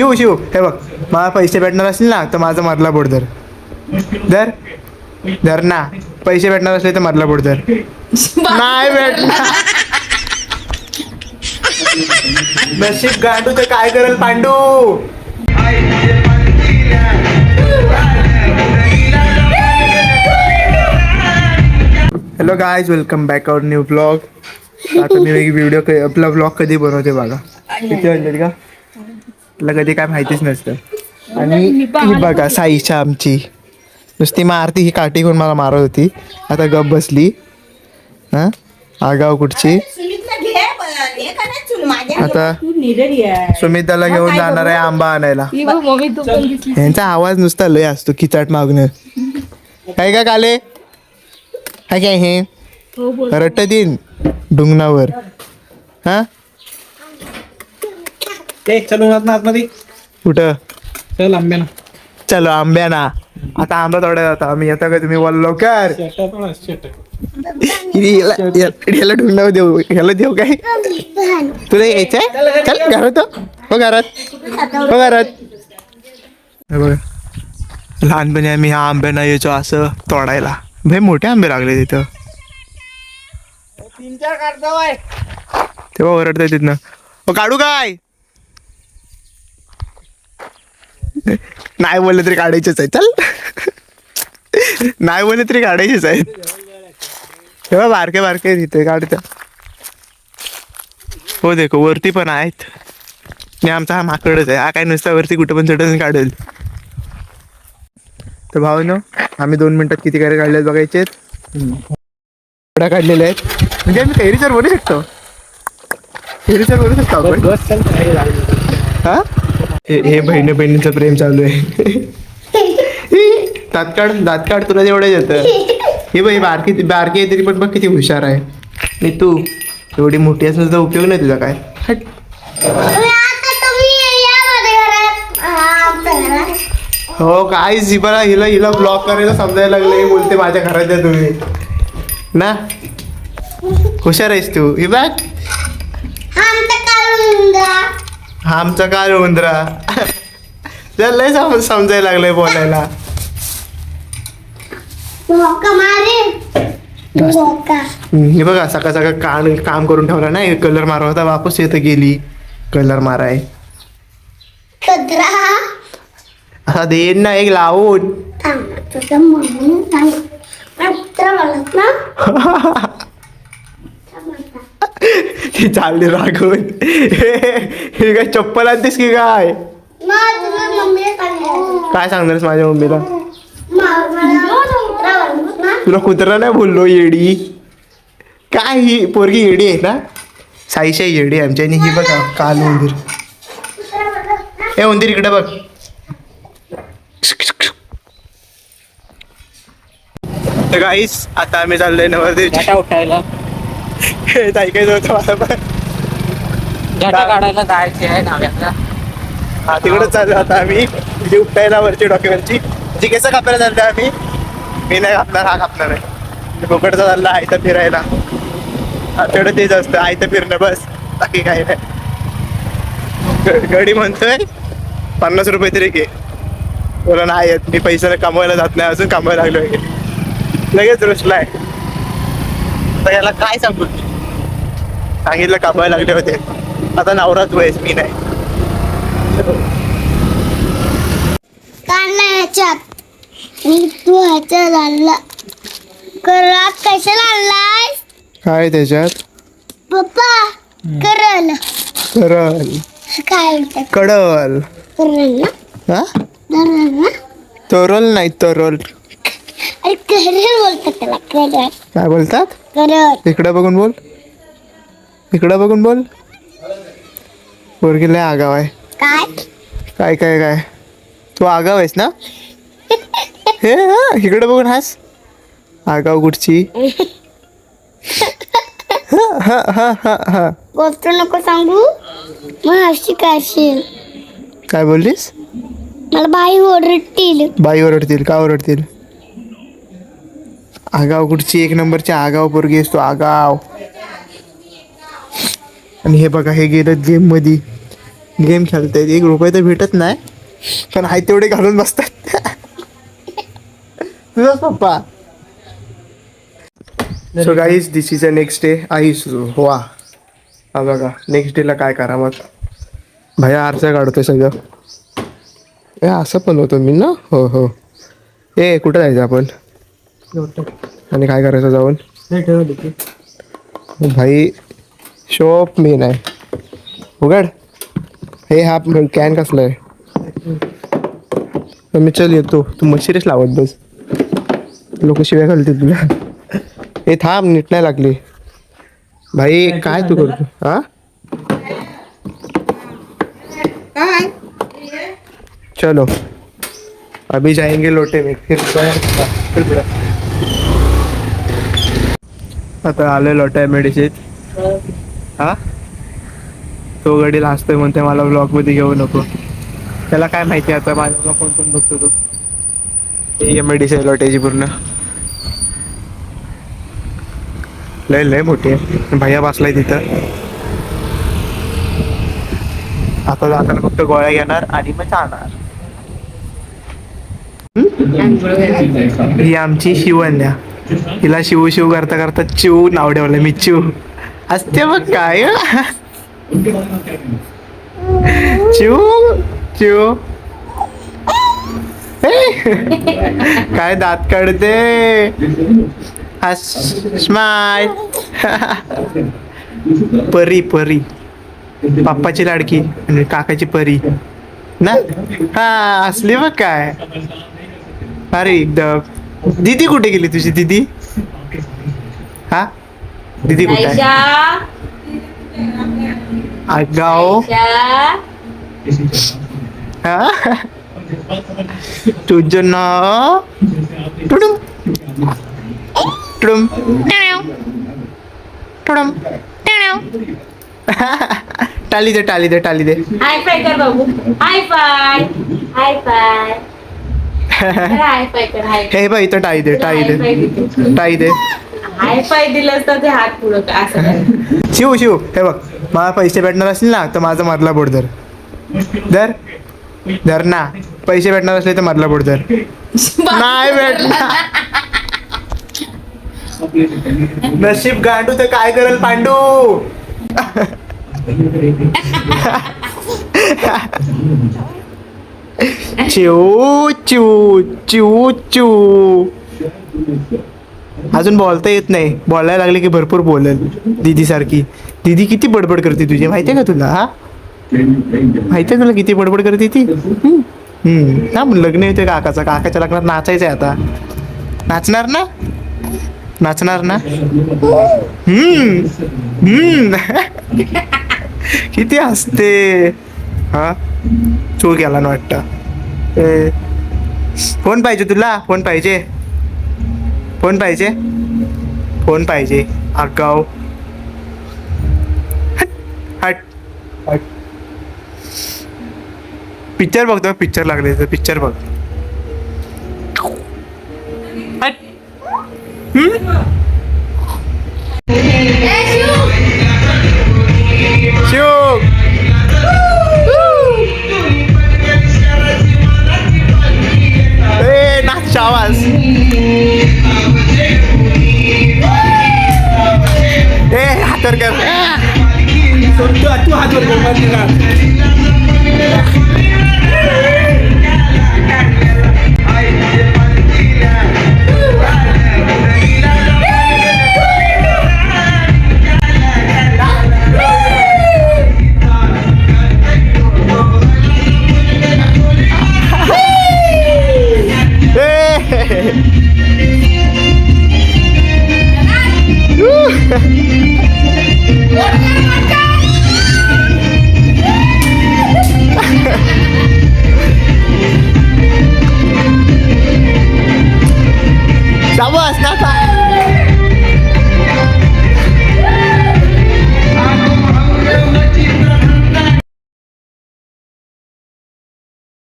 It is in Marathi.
शिव शिव हे बघ, मला पैसे भेटणार असतील ना तर माझा मधला बोट धर. धर धर ना. पैसे भेटणार असले तर मधला बोट धर. नाही भेटणार. नशीब गांडू तर काय करेल पांडू. Hello guys, welcome back our new blog. आता मी व्हिडिओ आपला ब्लॉग कधी बनवते बघा. किती वाजले का तुला कधी काय माहितीच नसतं. आणि ही बघा साईच्या आमची नुसती मारती. ही काठी घेऊन मला मारत होती, आता गप बसली. हा आगाव कुठची. आता सुमिताला घेऊन जाणार आहे आंबा आणायला. यांचा आवाज नुसता लय असतो किचाट मागणं. काय का काले काय काय हे रट्ट दिन डुंगणावर. हा चलो आतमध्ये कुठं चल आंब्याना. चलो आंब्याना. आता आंबा तोडायला जाता आम्ही. येता का तुम्ही बोल लवकर. ह्याला ढुंगणावर देऊ. ह्याला देऊ काय तुला यायचंय. चल घरात हो, घरात हो, घरात. बघा लहानपणी आम्ही ह्या आंब्याना यायचो असं तोडायला. भाई मोठे आंबे लागले तिथं. तेव्हा ओरडताय तिथनं. काढू काय नाही बोलले तरी काढायचेच आहे. चल नाही बोलले तरी काढायचेच आहेत. तेव्हा बारके बारके तिथे काढत हो. देखो वरती पण आहेत. आणि आमचा हा माकडच आहे. हा काय नुसता वरती कुठं पण चढून काढेल. तर भावनो आम्ही 2 मिनिटात किती काय काढले बघायचे. काढलेले आहेत म्हणजे आम्ही कैरीचर बोलू शकतो. कैरीचर बोलू शकतो आपण. हा हे बहिणी बहिणीचं प्रेम चालू आहे. दात काढ तुला जेवढं येतं. हे बाई बारकी बारकी आहे तरी पण बघ किती हुशार आहे. आणि तू एवढी मोठी असून सुद्धा उपयोग नाही तुझा काय. हट. हो काय जिबाला हिला ब्लॉक करायला समजायला लागलं. बोलते माझ्या घरात द्या तुम्ही ना. हुशार आहेस तू. हे बघ हा आमचा काल उंदरा. लय समजायला लागलंय बोलायला. हे बघा सकाळ सकाळ काम करून ठेवला नाही. कलर मारवा होता वापस येतं गेली कलर माराय. हा देन ना एक लावून. ती चालली रागवून. हे काय चप्पल आणतेस की काय. काय सांगणारस माझ्या मम्मीला. तुला कुत्रा नाही बोललो येडी. काय ही पोरगी येडी आहे ना. साईशा येडी आमच्या. आणि ही बघा काल उंदीर. हे उंदीर इकडे बघ. तर गाईस आता आम्ही चाललोय नवरदेवच्या उठायला ऐकायचं होतं मला पण. काढायला जायचे आहे नाव्याला. हा तिकडे चाललो आता आम्ही. म्हणजे उपटायला वरची डॉक्युमेंटची जी केस कापायला चाललोय आम्ही. मी नाही कापणार, हा कापणार आहे. कोकडचा चालला आयता फिरायला. तेवढं तेच असतं आयतं फिरणं बस, बाकी काही नाही. गडी म्हणतोय 50 रुपये तरी घे. बोला नाही येत मी पैसा कमवायला जात नाही. अजून कमवायला लागलोय लगेच रुसलाय. तर याला काय सांगू. सांगितलं कमवायला लागले होते. आता नवराच वयस मी नाही. तू ह्याच्यात आणला करात कशाला आणलाय. काय त्याच्यात पप्पा करल करल काय कडल. करल ना. हा करल ना. तरल नाही तरल. अरे करल बोलतात त्याला. करल काय बोलतात. करल. इकडं बघून बोल. इकडं बघून बोल. पोरगी लय आगाव आहे. काय काय काय काय तू आगाव आहेस ना. हे हा इकडे बघून हास. आगाव कुठची. गोष्ट नको सांगू. मग हशी काशील. काय बोललीस. मला बाई ओरडतील. बाई ओरडतील. का ओरडतील. आगाव कुठची. 1 नंबरची आगाव पोरगी असतो आगाव. आणि हे बघा हे गेलं गेम मध्ये. गेम खेळतायत. 1 रुपये तर भेटत नाही, पण हाय तेवढे घालून बसतात. तुझाच पप्पा. So guys this is a next day. वा हा बघा नेक्स्ट डेला काय करा मग. भैया आरसा काढतोय सगळं. असं पण होतो मी ना. हो हो. कुठं जायचं आपण आणि काय करायचं जाऊन. भाई शॉप मेन आहे. उघड. हा कॅन कसला आहे. मी चल येतो. तू मशिरीच लावत बस. लोक शिव्या घालते तुला. थांब नीट नाही लागली. भाई काय तू करतो हा. चलो अभी जाएंगे लोटे में फिर. आता आलोय लोटा मेडिसिन. हा तो गडीला हसतोय म्हणते मला ब्लॉग मध्ये घेऊ नको. त्याला काय माहिती आता माझ्या ब्लॉग कोण बघतो तो. मेडिसिन लोट्याची पूर्ण लय मोठी आहे. भैया बसलाय तिथं. आता जाताना फक्त गोळ्या घेणार आणि मग जाणार. ही आमची शिवन्या. हिला शिव शिव करता करता चिव नाव ठेवलं मी. चिव असते बघ काय. चिव चिव काय दात काढते. स्माइल. परी परी. पप्पाची लाडकी आणि काकाची परी ना. हा असली बघ काय. अरे एकदम. दीदी कुठे गेली तुझी दीदी. हा दीदी कुठे आहे. आगाव. हा तुझं नाव टुडुम टुडुम टुडुम. टाली दे टाली दे टाली दे. हाय फाय कर बाबू. हाय फाय. हाय फाय. हाय फाय कर. हाय हे बाई इथं टाळी दे टाळी दे टाळी दे. हाय फाय दिलं तर ते हात पुढं असं कर. शिव शिव हे बघ. मला पैसे भेटणार असतील ना तर माझा मधला बोट धर. धर धर ना. पैसे भेटणार असले तर मधला बोट धर. नाही भेटणार. नशीब गांडू तर काय करेल पांडू. चिव चिव चिव चिव. अजून बोलता येत नाही. बोलायला लागले की भरपूर बोलेल. दीदी सारखी. दीदी किती बडबड करते तुझी माहितीये का तुला. हा माहितीये तुला किती बडबड करते ती. हा लग्न येते काकाचं. काकाच्या लग्नात नाचायचंय आता. नाचणार ना. नाचणार ना. किती हसते. हा चूक गेला ना वाटतं. फोन पाहिजे तुला. फोन पाहिजे. फोन पाहिजे. फोन पाहिजे. आगाव. हट हट. पिक्चर बघतो. पिक्चर लागले तर पिक्चर बघ. हट. शिव नाच आवाज. हातर कर. तू हातवर शाबास नाचा.